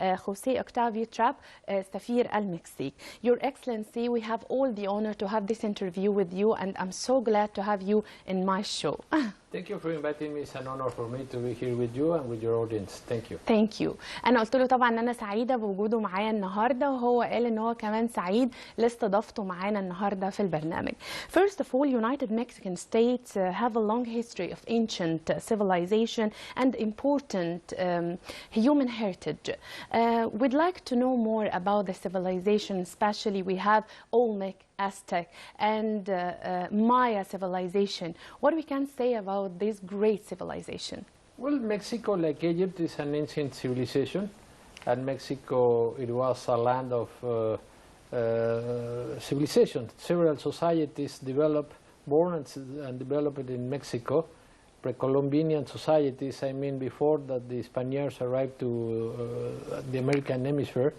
José Octavio Trapp, سفير المكسيك. Your Excellency, we have all the honor to have this interview with you, and I'm so glad to have you in my show. Thank you for inviting me. It's an honor for me to be here with you and with your audience. Thank you. Thank you. أنا قلت له طبعا إن أنا سعيدة بوجوده معايا النهاردة، وهو قال إن هو كمان سعيد لاستضافته معانا النهاردة في البرنامج. First of all, United Mexican States have a long history of ancient civilization and important human heritage. We'd like to know more about the civilization, especially we have Olmec, Aztec, and Maya civilization. What we can say about this great civilization? Well, Mexico, like Egypt, is an ancient civilization, and Mexico, it was a land of civilization. Several societies developed, born and developed in Mexico. Pre-Columbian societies, I mean, before that the Spaniards arrived to the American hemisphere,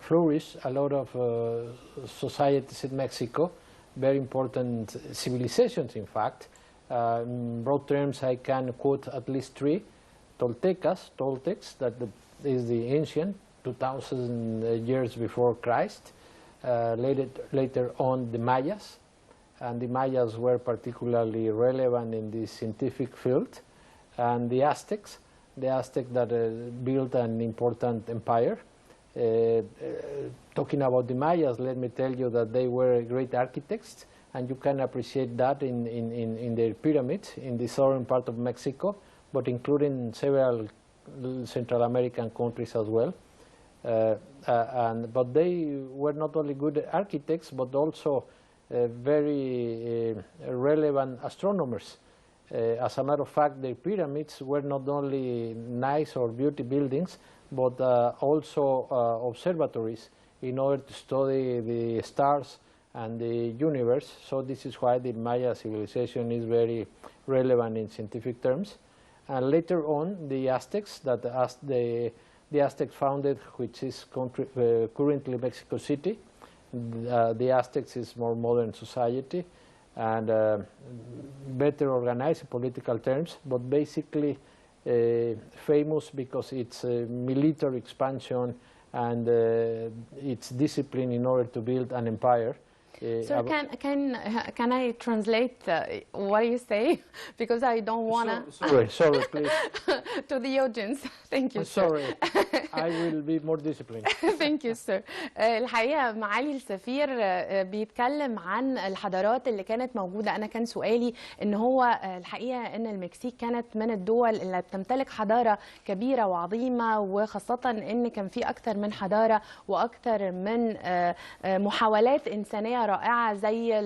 flourished a lot of societies in Mexico, very important civilizations, in fact. In broad terms, I can quote at least three. Toltecs, that is the ancient, 2,000 years before Christ. Later on, the Mayas, and the Mayas were particularly relevant in the scientific field. And the Aztecs that built an important empire. Talking about the Mayas, let me tell you that they were great architects, and you can appreciate that in their pyramids in the southern part of Mexico, but including several Central American countries as well. But they were not only good architects, but also very relevant astronomers. As a matter of fact, their pyramids were not only nice or beauty buildings, but also observatories in order to study the stars and the universe. So this is why the Maya civilization is very relevant in scientific terms. And later on, the Aztecs, the Aztecs founded, which is currently Mexico City. The Aztecs is more modern society and better organized in political terms, but basically famous because it's military expansion and its discipline in order to build an empire. So can I translate what you say, because I don't wanna. Sorry, please. To the audience. Thank you, sir. Sorry, I will be more disciplined. Thank you, sir. الحقيقة معالي السفير بيتكلم عن الحضارات اللي كانت موجودة. أنا كان سؤالي إن هو الحقيقة إن المكسيك كانت من الدول اللي بتمتلك حضارة كبيرة وعظيمة، وخاصة إن كان في أكثر من حضارة وأكثر من محاولات إنسانية رائعة زي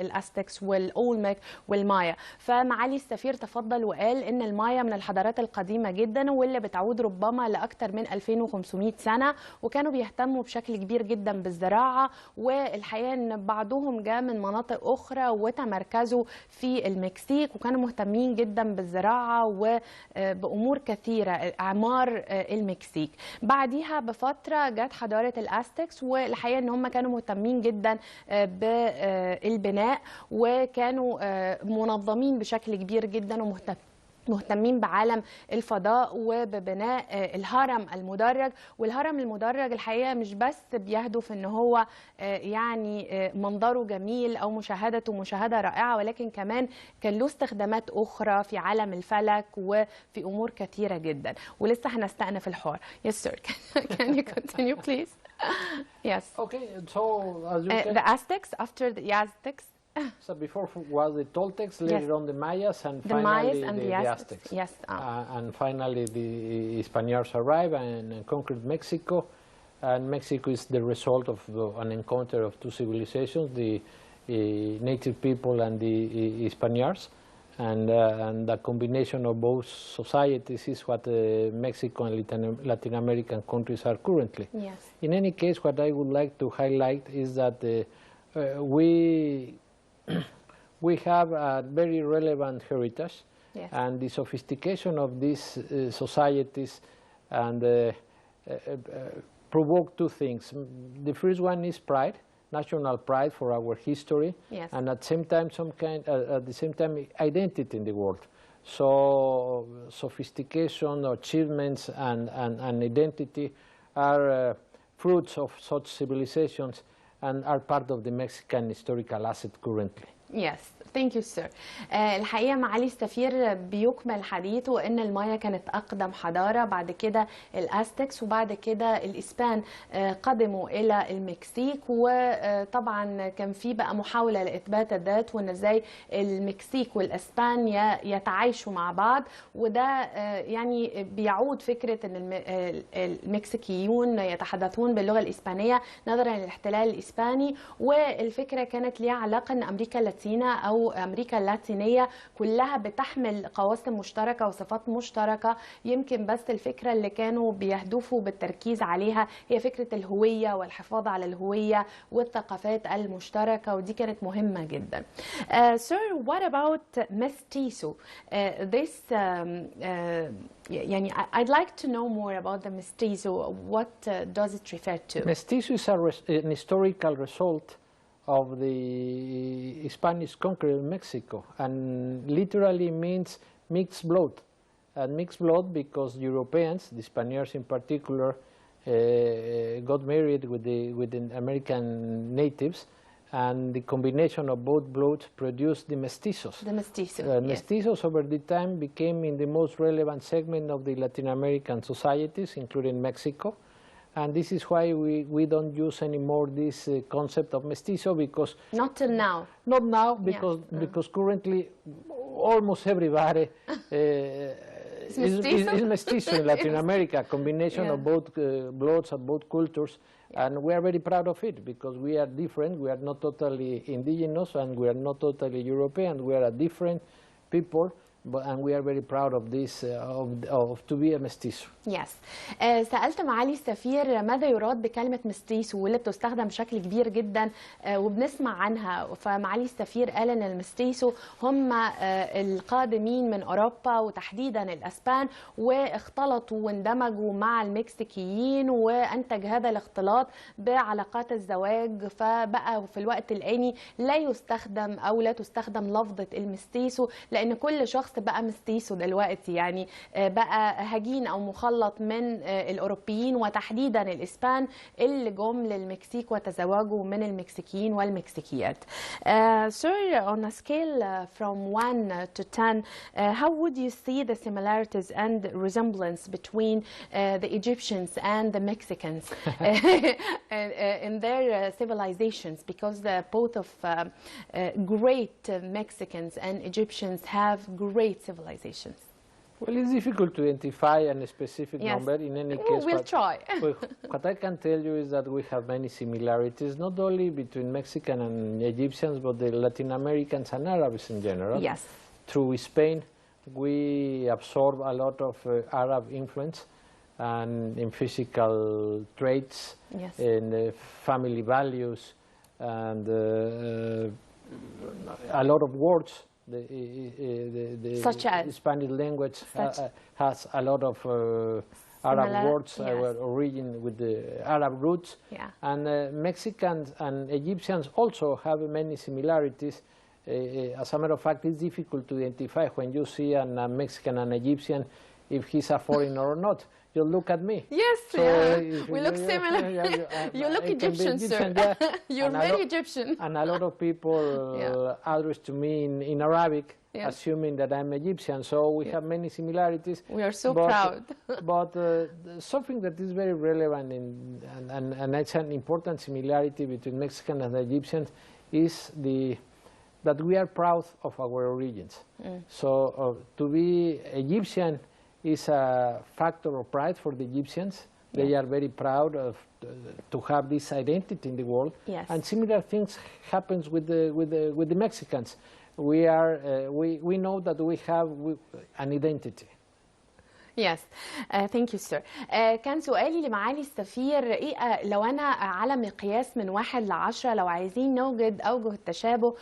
الأزتكس والأولمك والمايا. فمعالي السفير تفضل وقال إن المايا من الحضارات القديمة جدا، واللي بتعود ربما لأكثر من 2500 سنة، وكانوا بيهتموا بشكل كبير جدا بالزراعة، والحقيقة إن بعضهم جاء من مناطق أخرى وتمركزوا في المكسيك، وكانوا مهتمين جدا بالزراعة وبأمور كثيرة إعمار المكسيك. بعديها بفترة جت حضارة الأزتكس، والحقيقة إن هم كانوا مهتمين جدا بالبناء، وكانوا منظمين بشكل كبير جدا ومهتمين بعالم الفضاء وببناء الهرم المدرج. والهرم المدرج الحقيقة مش بس بيهدف ان هو يعني منظره جميل او مشاهدته مشاهدة رائعة، ولكن كمان كان له استخدامات اخرى في عالم الفلك وفي امور كثيرة جدا. ولسه هنستأنف الحوار. Yes sir, can you continue please? Yes. Okay, so as you the Aztecs, after the Aztecs. So before was the Toltecs, later on the Mayas, and finally the Aztecs. Yes. And finally the Spaniards arrived and conquered Mexico. And Mexico is the result of an encounter of two civilizations, the native people and the Spaniards. And the combination of both societies is what Mexico and Latin American countries are currently. Yes. In any case, what I would like to highlight is that we have a very relevant heritage. Yes. And the sophistication of these societies and provoke two things. The first one is pride, national pride for our history, yes. and at the same time identity in the world. So sophistication, achievements, and identity are fruits of such civilizations and are part of the Mexican historical asset currently. Yes, thank you sir. الحقيقة معالي السفير بيكمل حديثه ان المايا كانت اقدم حضارة، بعد كده الازتكس، وبعد كده الاسبان قدموا الى المكسيك، وطبعا كان في بقى محاولة لاثبات الذات وان ازاي المكسيك والاسبان يتعايشوا مع بعض، وده يعني بيعود فكرة ان المكسيكيون يتحدثون باللغة الاسبانية نظرا للاحتلال الاسباني، والفكرة كانت ليها علاقة ان امريكا اللاتينية أو أمريكا اللاتينية كلها بتحمل قواسم مشتركة وصفات مشتركة. يمكن بس الفكرة اللي كانوا بيهدفوا بالتركيز عليها هي فكرة الهوية والحفاظ على الهوية والثقافات المشتركة، ودي كانت مهمة جدا. Sir, what about mestizo? يعني I'd like to know more about the mestizo. What does it refer to? Mestizo is an historical result of the Spanish conquer of Mexico, and literally means mixed blood. And mixed blood because Europeans, the Spaniards in particular, got married with the American natives, and the combination of both bloods produced the mestizos. The mestizo. Mestizos over the time became in the most relevant segment of the Latin American societies, including Mexico. And this is why we don't use anymore this concept of mestizo, because not till now. Not now, because because currently almost everybody is mestizo in Latin America, a combination of both bloods and both cultures, and we are very proud of it because we are different. We are not totally indigenous, and we are not totally European. We are a different people. And we are very proud of this, of to be a mestizo. Yes. سألت معالي السفير ماذا يراد بكلمة مستيسو واللي بتستخدم بشكل كبير جدا وبنسمع عنها، فمعالي السفير قال ان المستيسو هم القادمين من اوروبا وتحديدا الاسبان، واختلطوا واندمجوا مع المكسيكيين، وانتج هذا الاختلاط بعلاقات الزواج، فبقى في الوقت الآني لا يستخدم او لا تستخدم لفظة المستيسو، لان كل شخص بقى مستيسو دلوقتي، يعني بقى هجين او مخلط من الاوروبيين وتحديدا الاسبان اللي جم للمكسيك وتزوجوا من المكسيكيين والمكسيكيات. Sir, on a scale from 1 to 10, how would you see the similarities and resemblance between the Egyptians and the Mexicans in their civilizations? Because both of great Mexicans and Egyptians have great civilizations. Well, it's difficult to identify a specific number in any case. We'll try. What I can tell you is that we have many similarities, not only between Mexican and Egyptians, but the Latin Americans and Arabs in general. Yes. Through Spain, we absorb a lot of Arab influence, and in physical traits, in family values, and a lot of words. The Spanish language has a lot of Arab words origin with the Arab roots, and Mexicans and Egyptians also have many similarities. As a matter of fact, it's difficult to identify when you see a Mexican and Egyptian if he's a foreigner or not. You look at me. Yes, so we look similar. You look Egyptian, sir. You're very Egyptian. And a lot of people address to me in Arabic, assuming that I'm Egyptian. So we have many similarities. We are so proud. But something that is very relevant and it's an important similarity between Mexican and Egyptians is that we are proud of our origins. So to be Egyptian is a factor of pride for the Egyptians. They are very proud of to have this identity in the world. And similar things happens with the Mexicans. We know that we have an identity. Yes, thank you sir. كان سؤالي لمعالي السفير ايه لو انا على مقياس من 1 ل10 لو عايزين نوجد اوجه التشابه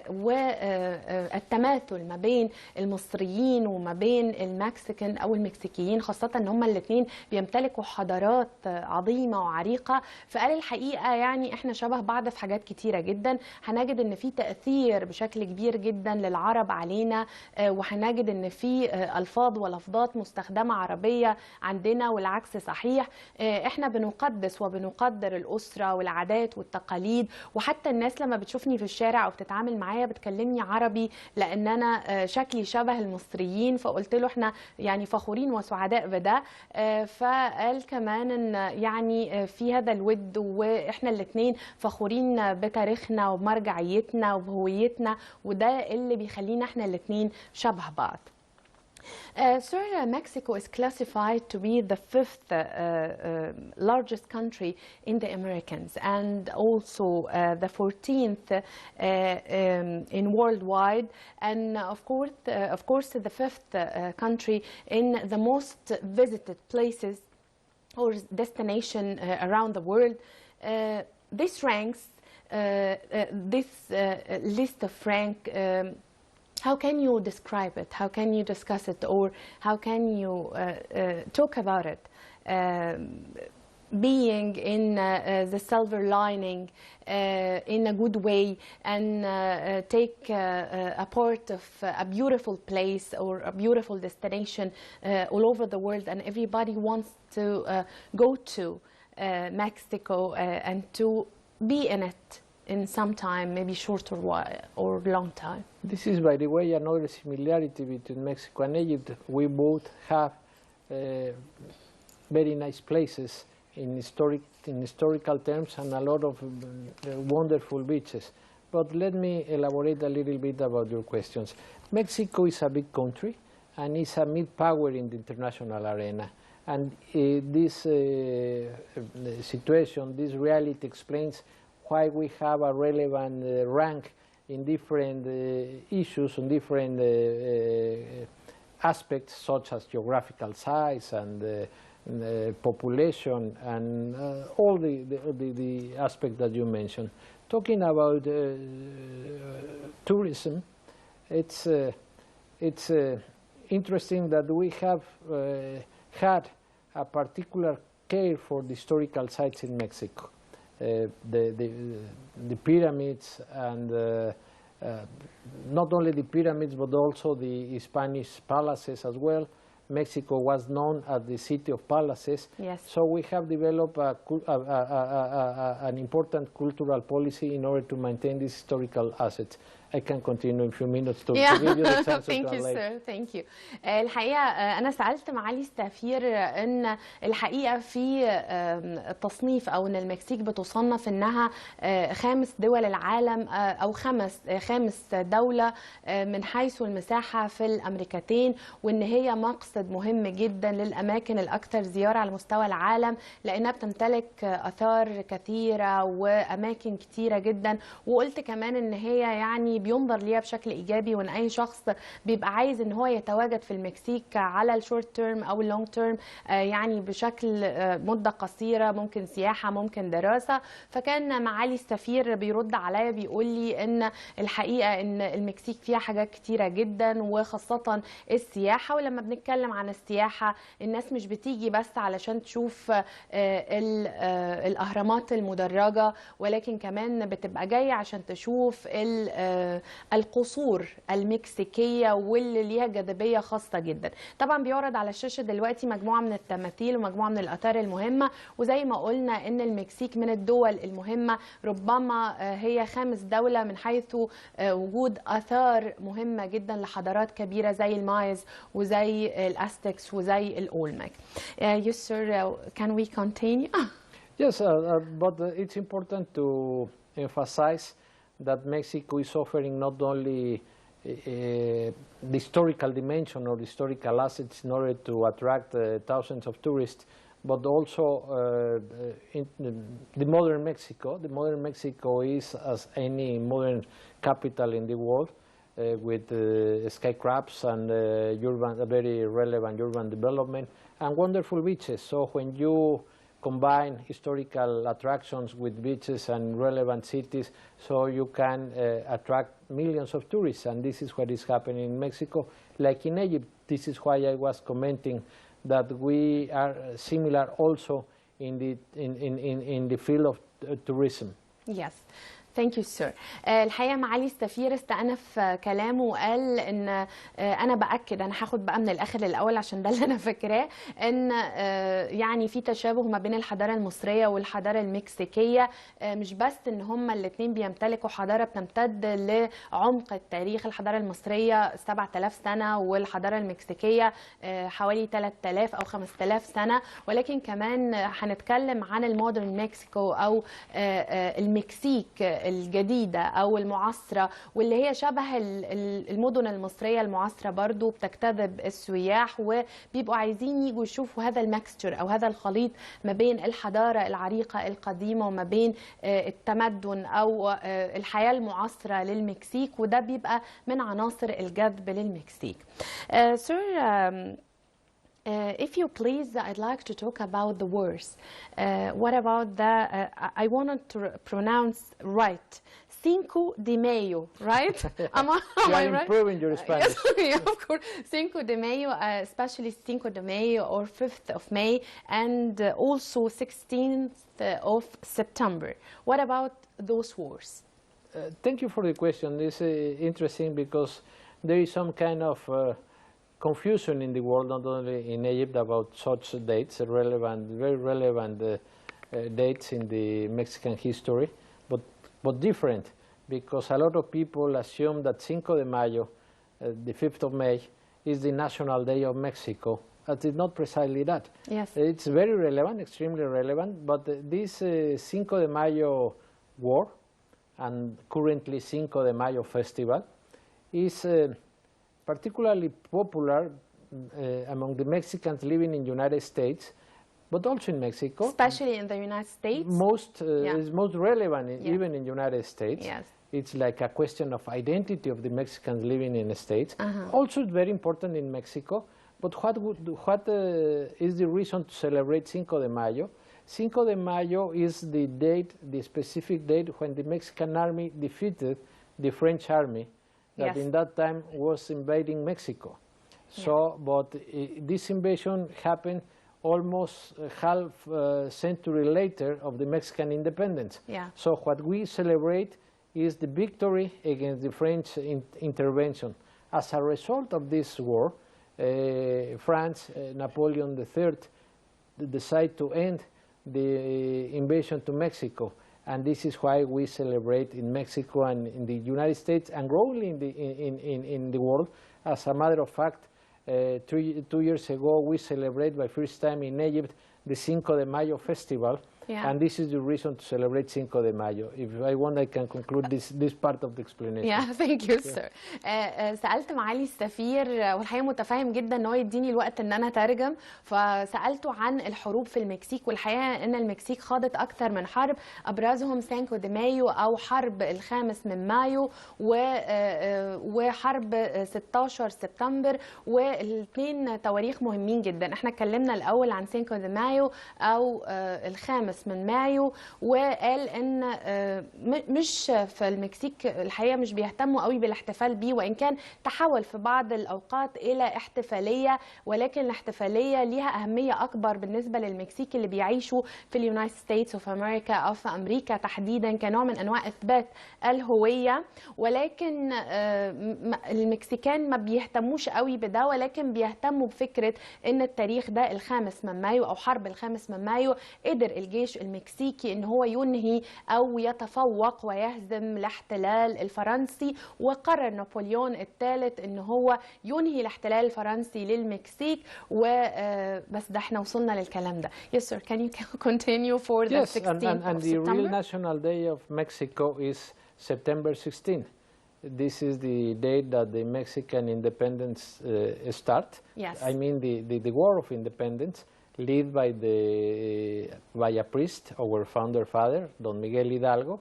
والتماثل ما بين المصريين وما بين المكسيكان او المكسيكيين، خاصة ان هما الاثنين بيمتلكوا حضارات عظيمة وعريقة، فقال الحقيقة يعني احنا شبه بعض في حاجات كتيرة جدا. هنجد ان في تأثير بشكل كبير جدا للعرب علينا، وهنجد ان في الفاظ ولفظات مستخدمة عربية عندنا والعكس صحيح. احنا بنقدس وبنقدر الأسرة والعادات والتقاليد، وحتى الناس لما بتشوفني في الشارع او بتتعامل معايا بتكلمني عربي لان انا شكلي شبه المصريين، فقلت له احنا يعني فخورين وسعداء بده. فقال كمان ان يعني في هذا الود واحنا الاثنين فخورين بتاريخنا وبمرجعيتنا وبهويتنا، وده اللي بيخلينا احنا الاثنين شبه بعض. Sir, Mexico is classified to be the 5th largest country in the Americas, and also the 14th in worldwide, and of course the 5th country in the most visited places or destination around the world. This ranks this list of rank. How can you describe it? How can you discuss it? Or how can you talk about it? Being in the silver lining in a good way, and take a part of a beautiful place or a beautiful destination all over the world, and everybody wants to go to Mexico and to be in it in some time, maybe short or long time. This is, by the way, another similarity between Mexico and Egypt. We both have very nice places in historical terms and a lot of wonderful beaches. But let me elaborate a little bit about your questions. Mexico is a big country and is a mid-power in the international arena. And this situation, this reality explains why we have a relevant rank in different issues, on different aspects such as geographical size and population and all the aspects that you mentioned. Talking about tourism, it's interesting that we have had a particular care for the historical sites in Mexico. The pyramids and not only the pyramids but also the Spanish palaces as well. Mexico was known as the city of palaces. Yes. So we have developed an important cultural policy in order to maintain these historical assets. I can continue in a few minutes to give you the chance to Thank you sir. Thank you. الحقيقة أنا سألت معالي السفير إن الحقيقة في تصنيف أو إن المكسيك بتصنف إنها خامس دول العالم أو خامس دولة من حيث المساحة في الأمريكتين، وإن هي مقصد مهم جدا للأماكن الأكثر زيارة على مستوى العالم، لأنها بتمتلك آثار كثيرة وأماكن كثيرة جدا. وقلت كمان إن هي يعني بينظر ليها بشكل ايجابي، وان اي شخص بيبقى عايز ان هو يتواجد في المكسيك على الشورت تيرم او اللونج تيرم، يعني بشكل مده قصيره، ممكن سياحه ممكن دراسه. فكان معالي السفير بيرد عليا بيقول لي ان الحقيقه ان المكسيك فيها حاجات كتيره جدا وخاصه السياحه. ولما بنتكلم عن السياحه الناس مش بتيجي بس علشان تشوف الاهرامات المدرجه، ولكن كمان بتبقى جايه عشان تشوف القصور المكسيكية واللي ليها جاذبية خاصة جدا. طبعا بيعرض على الشاشة دلوقتي مجموعة من التماثيل ومجموعة من الآثار المهمة، وزي ما قلنا ان المكسيك من الدول المهمة، ربما هي خامس دولة من حيث وجود آثار مهمة جدا لحضارات كبيرة زي المايز وزي الأستكس وزي الأولمك. Yes sir, can we continue? Yes, but it's important to emphasize that Mexico is offering not only the historical dimension or historical assets in order to attract thousands of tourists, but also the modern Mexico. The modern Mexico is as any modern capital in the world. with skyscrapers and urban, very relevant urban development and wonderful beaches. So when you combine historical attractions with beaches and relevant cities, so you can attract millions of tourists, and this is what is happening in Mexico. Like in Egypt, this is why I was commenting that we are similar also in the field of tourism. Yes. Thank you sir. الحقيقه معالي السفير استأنف كلامه وقال ان انا باكد، انا هاخد بقى من الاخر للاول عشان ده اللي انا فاكراه، ان يعني في تشابه ما بين الحضاره المصريه والحضاره المكسيكيه، مش بس ان هما الاثنين بيمتلكوا حضاره بتمتد لعمق التاريخ. الحضاره المصريه 7000 سنه والحضاره المكسيكيه حوالي 3000 او 5000 سنه، ولكن كمان هنتكلم عن المودرن مكسيكو او المكسيك الجديدة أو المعاصرة، واللي هي شبه المدن المصرية المعاصرة برضو، بتجتذب السياح وبيبقوا عايزين يجوا يشوفوا هذا المكستشر أو هذا الخليط ما بين الحضارة العريقة القديمة وما بين التمدن أو الحياة المعاصرة للمكسيك، وده بيبقى من عناصر الجذب للمكسيك. Sir, if you please, I'd like to talk about the words. What about the, I wanted to pronounce right, Cinco de Mayo, right? Am I right? Improving your Spanish. Yes, yeah, of course. Cinco de Mayo, especially Cinco de Mayo or 5th of May, and also 16th of September. What about those wars? Thank you for the question. It's interesting because there is some kind of confusion in the world, not only in Egypt, about such dates, relevant, very relevant dates in the Mexican history, but different, because a lot of people assume that Cinco de Mayo, the 5th of May, is the national day of Mexico. It is not precisely that. Yes. It's very relevant, extremely relevant, but this Cinco de Mayo war and currently Cinco de Mayo festival is particularly popular among the Mexicans living in the United States, but also in Mexico. Especially in the United States? Is most relevant even in the United States. Yes. It's like a question of identity of the Mexicans living in the States. Also very important in Mexico, but what is the reason to celebrate Cinco de Mayo? Cinco de Mayo is the date, the specific date when the Mexican army defeated the French army that in that time was invading Mexico. So, but this invasion happened almost half century later of the Mexican independence. So what we celebrate is the victory against the French intervention. As a result of this war, France, Napoleon III decided to end the invasion to Mexico. And this is why we celebrate in Mexico and in the United States and growing in the world. As a matter of fact, 2 years ago we celebrated by first time in Egypt the Cinco de Mayo festival. And this is the reason to celebrate Cinco de Mayo. If I want, I can conclude this part of the explanation. Yeah, thank you, sir. سألت معالي السفير والحقيقة متفاهم جدا ان هو يديني الوقت ان انا اترجم، فسألته عن الحروب في المكسيك، والحقيقة ان المكسيك خاضت اكثر من حرب، ابرزهم سانكو دي مايو او حرب الخامس من مايو وحرب 16 سبتمبر، والاثنين تواريخ مهمين جدا. احنا اتكلمنا الاول عن سانكو دي مايو او الخامس من مايو، وقال ان مش في المكسيك الحقيقه مش بيهتموا قوي بالاحتفال بيه، وان كان تحول في بعض الاوقات الى احتفاليه، ولكن الاحتفاليه ليها اهميه اكبر بالنسبه للمكسيك اللي بيعيشوا في اليونايتد ستيتس اوف امريكا او في امريكا تحديدا، كنوع من انواع اثبات الهويه. ولكن المكسيكان ما بيهتموش قوي بده، ولكن بيهتموا بفكره ان التاريخ ده الخامس من مايو او حرب الخامس من مايو قدر الجيش المكسيكي ان هو ينهي او يتفوق ويهزم الاحتلال الفرنسي، وقرر نابليون الثالث ان هو ينهي الاحتلال الفرنسي للمكسيك. وبس ده احنا وصلنا للكلام ده. Yes sir, can you continue for the 16th of and the September? real national day of Mexico is September 16th. This is the date that the Mexican independence start. Yes. I mean the war of independence, led by a priest, our founder father, Don Miguel Hidalgo.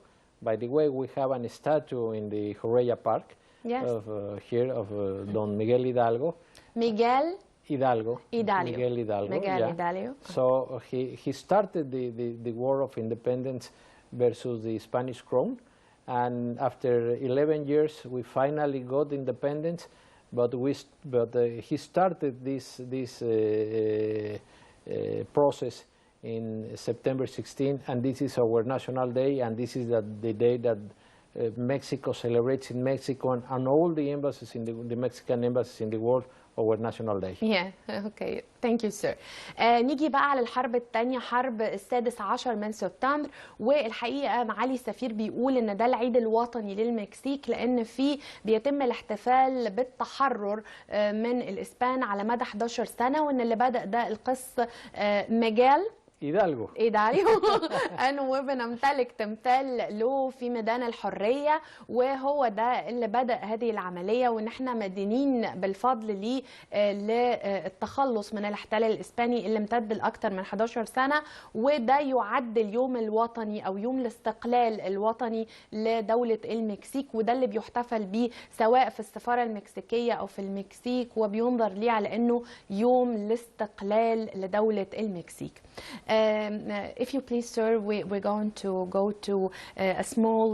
By the way, we have a statue in the Joreya Park, Yes. of here of Don Miguel Hidalgo. Miguel Hidalgo. Hidalgo. Miguel Hidalgo. Miguel yeah. Hidalgo. So he started the war of independence versus the Spanish crown, and after 11 years we finally got independence. But he started this process in September 16, and this is our national day, and this is the day that Mexico celebrates in Mexico, and all the embassies in the Mexican embassies in the world our national day. Yeah, okay. Thank you, sir. نيجي بقى على الحرب الثانية، حرب السادس عشر من سبتمبر، والحقيقة معالي السفير بيقول إن ده العيد الوطني للمكسيك، لأن فيه بيتم الاحتفال بالتحرر من الإسبان على مدى 11 سنة، وإن اللي بدأ ده القس ميغيل Hidalgo. وبنمتلك تمثال له في ميدان الحرية، وهو ده اللي بدأ هذه العملية، وإن احنا مدينين بالفضل ليه للتخلص من الاحتلال الإسباني اللي امتد لأكثر من 11 سنة. وده يعد اليوم الوطني أو يوم الاستقلال الوطني لدولة المكسيك، وده اللي بيحتفل به سواء في السفارة المكسيكية أو في المكسيك، وبينظر ليه على أنه يوم الاستقلال لدولة المكسيك. If you please, sir, we're going to go to a small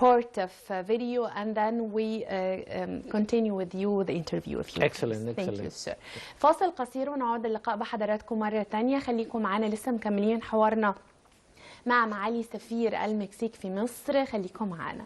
part of video, and then we continue with you the interview. If you excellent, please. excellent. Thank you, sir. فاصل قصير ونعود اللقاء بحضراتكم مرة تانية. خليكم معنا، لسه مكملين حوارنا مع معالي سفير المكسيك في مصر. خليكم معنا.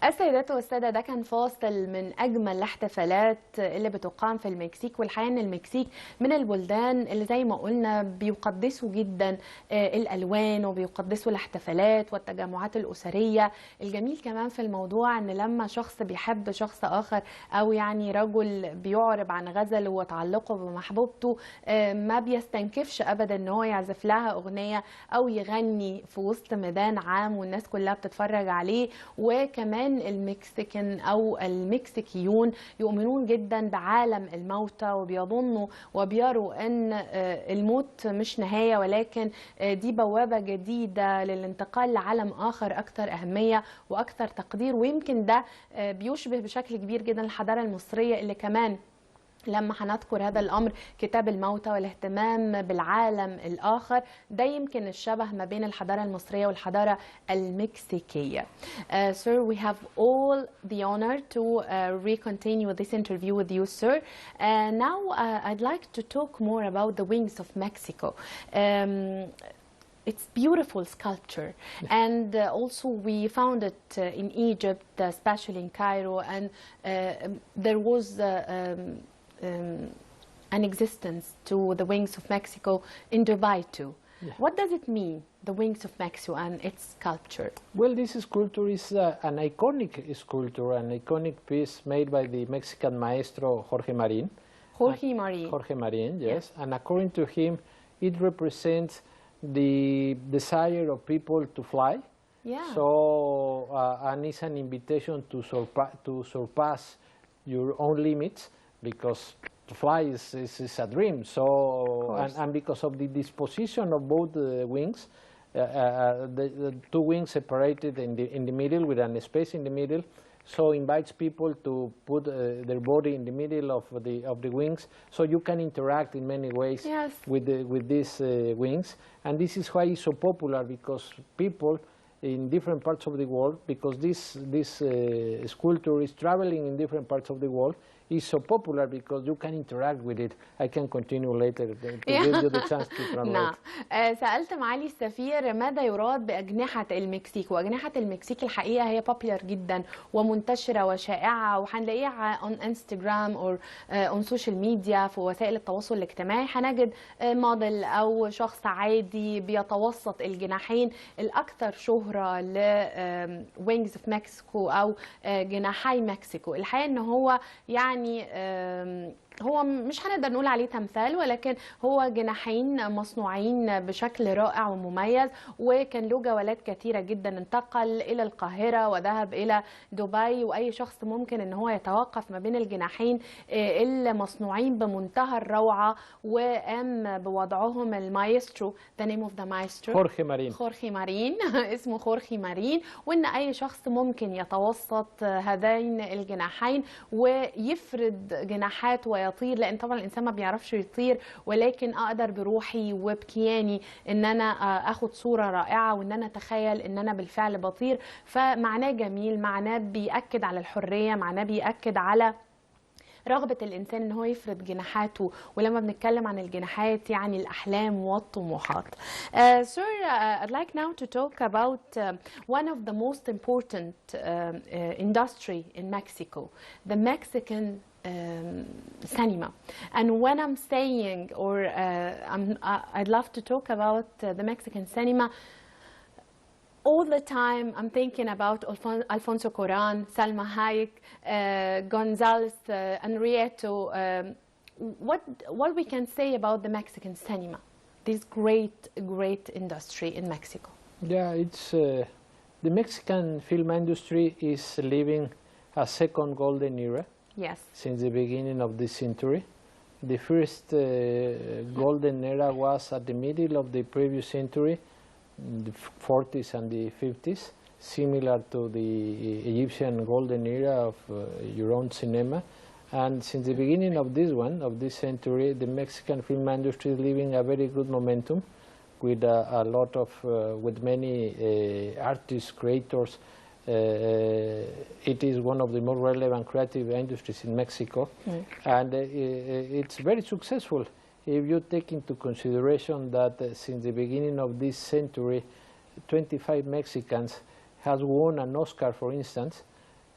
السيدات والسادة، ده كان فاصل من أجمل الاحتفالات اللي بتقام في المكسيك. والحقيقة إن المكسيك من البلدان اللي زي ما قلنا بيقدسوا جدا الألوان وبيقدسوا الاحتفالات والتجمعات الأسرية. الجميل كمان في الموضوع إن لما شخص بيحب شخص آخر، أو يعني رجل بيعرب عن غزله وتعلقه بمحبوبته، ما بيستنكفش أبدا إن هو يعزف لها أغنية أو يغني في وسط ميدان عام والناس كلها بتتفرج عليه. وكمان المكسيكان أو المكسيكيون يؤمنون جدا بعالم الموتى، وبيظنوا وبيروا أن الموت مش نهاية، ولكن دي بوابة جديدة للانتقال لعالم آخر أكثر أهمية وأكثر تقدير. ويمكن ده بيشبه بشكل كبير جدا الحضارة المصرية، اللي كمان لما هنذكر هذا الأمر كتاب الموتى والاهتمام بالعالم الآخر، ده يمكن الشبه ما بين الحضارة المصرية والحضارة المكسيكية. Sir, we have all the honor to re-continue this interview with you, sir. Now I'd like to talk more about the wings of Mexico. It's beautiful sculpture, and also we found it in Egypt, especially in Cairo, and there was an existence to the wings of Mexico in Dubai too. Yeah. What does it mean, the wings of Mexico and its sculpture? Well, this sculpture is an iconic sculpture, an iconic piece made by the Mexican maestro Jorge Marin. Jorge Marin. Jorge Marin, yes. Yeah. And according to him, it represents the desire of people to fly. Yeah. So, and it's an invitation to surpass your own limits, because to fly is a dream. So, and because of the disposition of both wings, the two wings separated in the middle with a space in the middle, so invites people to put their body in the middle of the wings, so you can interact in many ways. Yes. with these wings. And this is why it's so popular, because people in different parts of the world, because this sculpture is traveling in different parts of the world, is so popular because you can interact with it. I can continue later to give you the chance to translate. نعم. سألت معالي السفير ماذا يراد بأجنحة المكسيك، وأجنحة المكسيك الحقيقة هي popular جدا ومنتشرة وشائعة، وهنلاقيها on Instagram or on social media في وسائل التواصل الاجتماعي. هنجد موديل أو شخص عادي بيتوسط الجناحين الأكثر شهرة ل wings of Mexico أو جناحي مكسيكو. الحقيقة إن هو يعني هو مش هنقدر نقول عليه تمثال، ولكن هو جناحين مصنوعين بشكل رائع ومميز، وكان له جولات كثيرة جدا. انتقل إلى القاهرة وذهب إلى دبي، وأي شخص ممكن إن هو يتوقف ما بين الجناحين اللي مصنوعين بمنتهى الروعة، وقام بوضعهم المايسترو. The name of the maestro خورخي مارين اسمه خورخي مارين. وإن أي شخص ممكن يتوسط هذين الجناحين ويفرد جناحات ويطير، لان طبعا الانسان ما بيعرفش يطير، ولكن اقدر بروحي وبكياني ان انا اخد صورة رائعة وان انا اتخيل ان انا بالفعل بطير. فمعناه جميل، معناه بيأكد على الحرية، معناه بيأكد على رغبة الإنسان إن هو يفرد جناحاته. ولما بنتكلم عن الجناحات يعني الأحلام والطموحات. Sir, I'd like now to talk about one of the most important industry in Mexico, the Mexican cinema. And when I'm saying, or I'd love to talk about the Mexican cinema, all the time I'm thinking about Alfonso Cuarón, Salma Hayek, Gonzalez, Henrietto. What we can say about the Mexican cinema, this great industry in Mexico? Yeah, it's the Mexican film industry is living a second golden era. Yes. Since the beginning of this century. The first golden era was at the middle of the previous century, the 40s and the 50s, similar to the Egyptian golden era of your own cinema. And since the beginning of this century, the Mexican film industry is living a very good momentum, with a lot of, with many artists, creators. It is one of the more relevant creative industries in Mexico, and it's very successful. If you take into consideration that since the beginning of this century, 25 Mexicans has won an Oscar, for instance,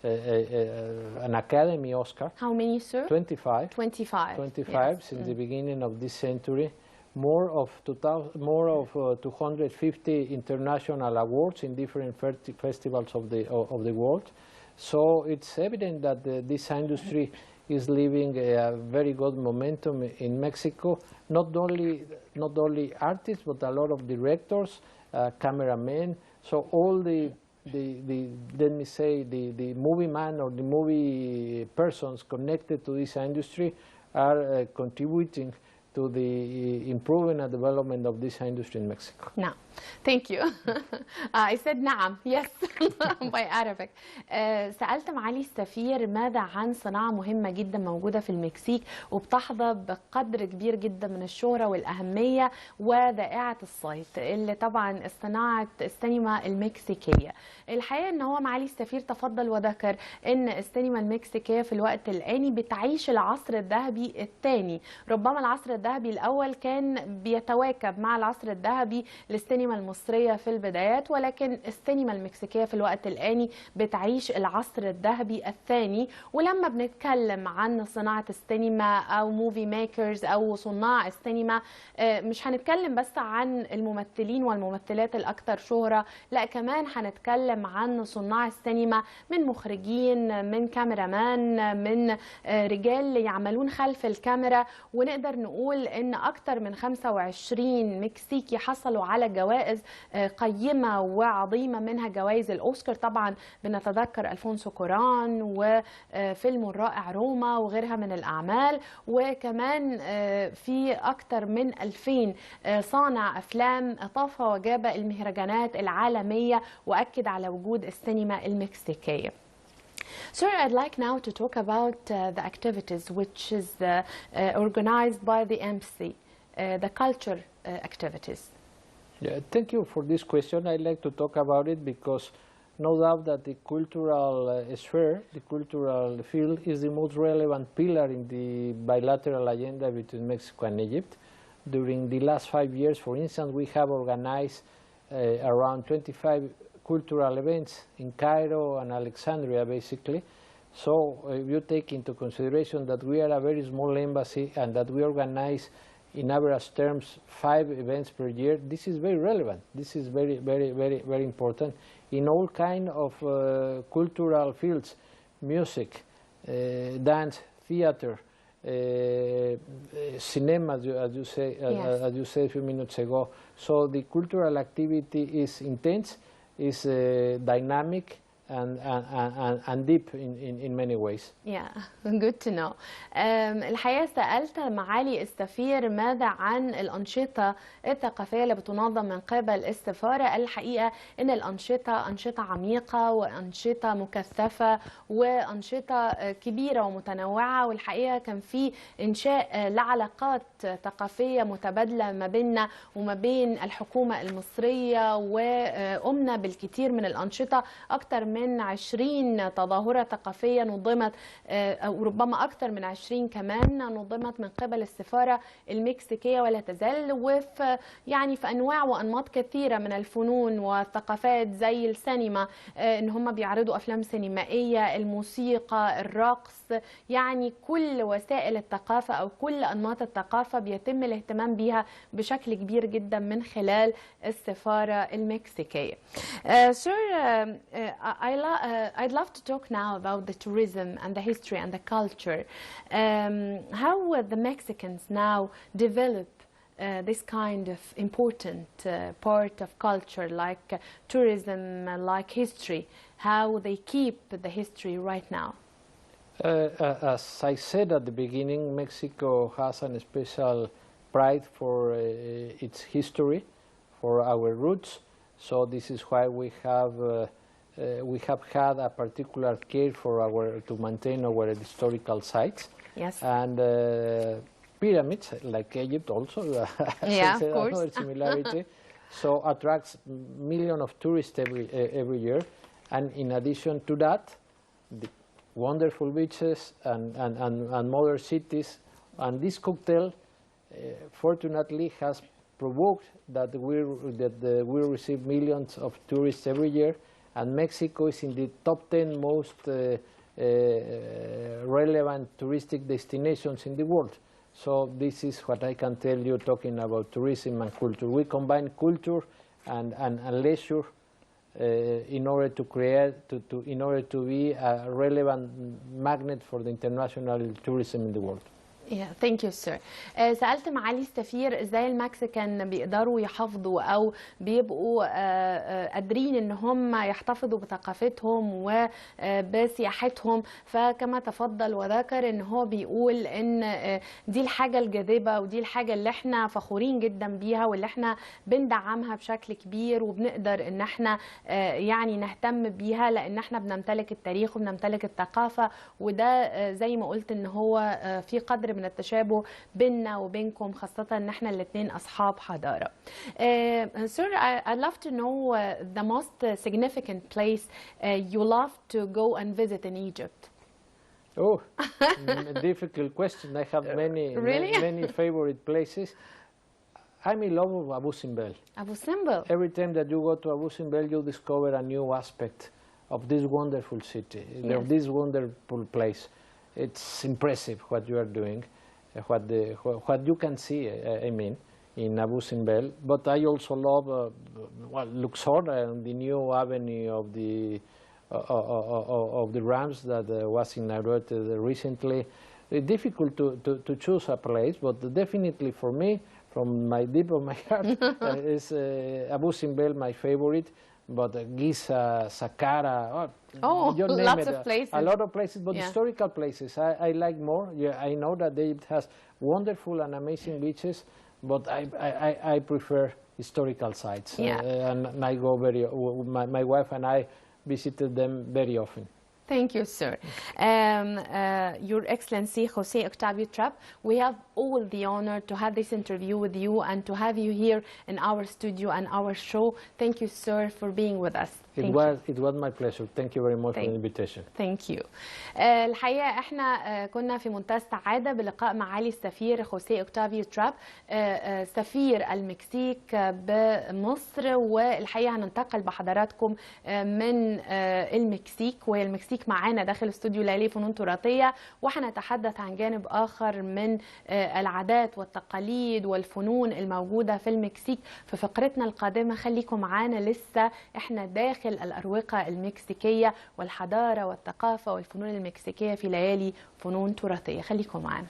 an Academy Oscar. How many, sir? 25. 25. 25 yes. since the beginning of this century. More of 250 international awards in different festivals of the world. So it's evident that this industry is living a very good momentum in Mexico. Not only artists, but a lot of directors, cameramen. So all the let me say the movie man or the movie persons connected to this industry are contributing to the improvement and development of this industry in Mexico. نعم. Thank you. I said نعم. Yes. by Arabic. سألت معالي السفير ماذا عن صناعة مهمة جدا موجودة في المكسيك وبتحظى بقدر كبير جدا من الشهرة والأهمية وذائعة الصيت اللي طبعا صناعة السينما المكسيكية. الحقيقة ان هو معالي السفير تفضل وذكر ان السينما المكسيكية في الوقت الآني بتعيش العصر الذهبي الثاني. ربما العصر الذهبي الأول كان بيتواكب مع العصر الذهبي للسينما المصرية في البدايات، ولكن السينما المكسيكية في الوقت الآني بتعيش العصر الذهبي الثاني. ولما بنتكلم عن صناعة السينما أو موفي ميكرز أو صناع السينما، مش هنتكلم بس عن الممثلين والممثلات الأكثر شهرة، لا كمان هنتكلم عن صناع السينما من مخرجين، من كاميرامان، من رجال يعملون خلف الكاميرا. ونقدر نقول إن أكثر من 25 مكسيكي حصلوا على جوائز قيمة وعظيمة، منها جوائز الأوسكار. طبعا بنتذكر ألفونسو كوران وفيلم الرائع روما وغيرها من الأعمال، وكمان في أكثر من 2000 صانع أفلام طاف وجاب المهرجانات العالمية وأكد على وجود السينما المكسيكية. Sir, I'd like now to talk about the activities which is organized by the embassy, the culture activities. Yeah, thank you for this question. I'd like to talk about it because no doubt that the cultural sphere, the cultural field, is the most relevant pillar in the bilateral agenda between Mexico and Egypt. During the last 5 years, for instance, we have organized around 25 cultural events in Cairo and Alexandria, basically. So if you take into consideration that we are a very small embassy and that we organize in average terms 5 events per year, this is very relevant. This is very, very, very, very important in all kind of cultural fields: music, dance, theater, cinema, as you say, Yes. as you said a few minutes ago. So the cultural activity is intense, is dynamic, and deep in many ways. Yeah, good to know. الحقيقة سألت معالي السفير ماذا عن الأنشطة الثقافية اللي بتنظم من قبل السفارة. الحقيقة إن الأنشطة أنشطة عميقة وأنشطة مكثفة وأنشطة كبيرة ومتنوعة، والحقيقة كان في إنشاء لعلاقات ثقافية متبادلة ما بيننا وما بين الحكومة المصرية، وقمنا بالكثير من الأنشطة. أكثر من 20 تظاهرة ثقافية نظمت، أو ربما أكثر من 20 كمان نظمت من قبل السفارة المكسيكية، ولا تزال وفي يعني في أنواع وأنماط كثيرة من الفنون والثقافات، زي السينما، إن هم بيعرضوا أفلام سينمائية، الموسيقى، الرقص، يعني كل وسائل الثقافة أو كل أنماط الثقافة بيتم الاهتمام بيها بشكل كبير جدا من خلال السفارة المكسيكية. Sir, I'd love to talk now about the tourism and the history and the culture. How the Mexicans now develop this kind of important part of culture, like tourism, like history, how they keep the history right now? As I said at the beginning, Mexico has a special pride for its history, for our roots. So this is why we have had a particular care for to maintain our historical sites. Yes. And pyramids, like Egypt, also. Yeah, of course. Another similarity. So attracts millions of tourists every year, and in addition to that, the wonderful beaches and modern cities, and this cocktail, fortunately, has provoked that we receive millions of tourists every year, and Mexico is in the top 10 most relevant touristic destinations in the world. So this is what I can tell you talking about tourism and culture. We combine culture and leisure in order to create, in order to be a relevant magnet for the international tourism in the world. Yeah, thank you, sir. سألت معالي السفير ازاي المكسيكان بيقدروا يحافظوا او بيبقوا قادرين ان هم يحتفظوا بثقافتهم وبسياحتهم، فكما تفضل وذكر ان هو بيقول ان دي الحاجة الجاذبة ودي الحاجة اللي احنا فخورين جدا بيها واللي احنا بندعمها بشكل كبير وبنقدر ان احنا يعني نهتم بيها لان احنا بنمتلك التاريخ وبنمتلك الثقافة، وده زي ما قلت ان هو في قدر من التشابه بيننا وبينكم، خاصة ان احنا الاثنين اصحاب حضارة. Sir, I'd love to know the most significant place you love to go and visit in Egypt. Oh, difficult question. I have many favorite places. I'm in love with Abu Simbel. Abu Simbel. Every time that you go to Abu Simbel, you discover a new aspect of this wonderful city, of this wonderful place. It's impressive what you are doing, what you can see, I mean, in Abu Simbel. But I also love Luxor and the new avenue of the Rams that was inaugurated recently. It's difficult to choose a place, but definitely for me, from my deep of my heart, is Abu Simbel my favorite. But Giza, Saqqara, you name lots it, of places. a lot of places, but historical places I like more. Yeah, I know that Egypt has wonderful and amazing beaches, but I prefer historical sites. And I go my wife and I visited them very often. Thank you, sir. Your Excellency, Jose Octavio Trapp, we have all the honor to have this interview with you and to have you here in our studio and our show. Thank you, sir, for being with us. It was my pleasure. Thank you very much for the invitation. Thank you. الحقيقة احنا كنا في منتهى السعادة بلقاء معالي السفير خوسيه اوكتافيو تراب سفير المكسيك بمصر، والحقيقة هننتقل بحضراتكم من المكسيك، وهي المكسيك معانا داخل استوديو ليالي فنون تراثية، وهنتحدث عن جانب آخر من العادات والتقاليد والفنون الموجودة في المكسيك في فقرتنا القادمة. خليكم معانا، لسه احنا داخل الأروقة المكسيكية والحضارة والثقافة والفنون المكسيكية في ليالي فنون تراثية. خليكم معنا.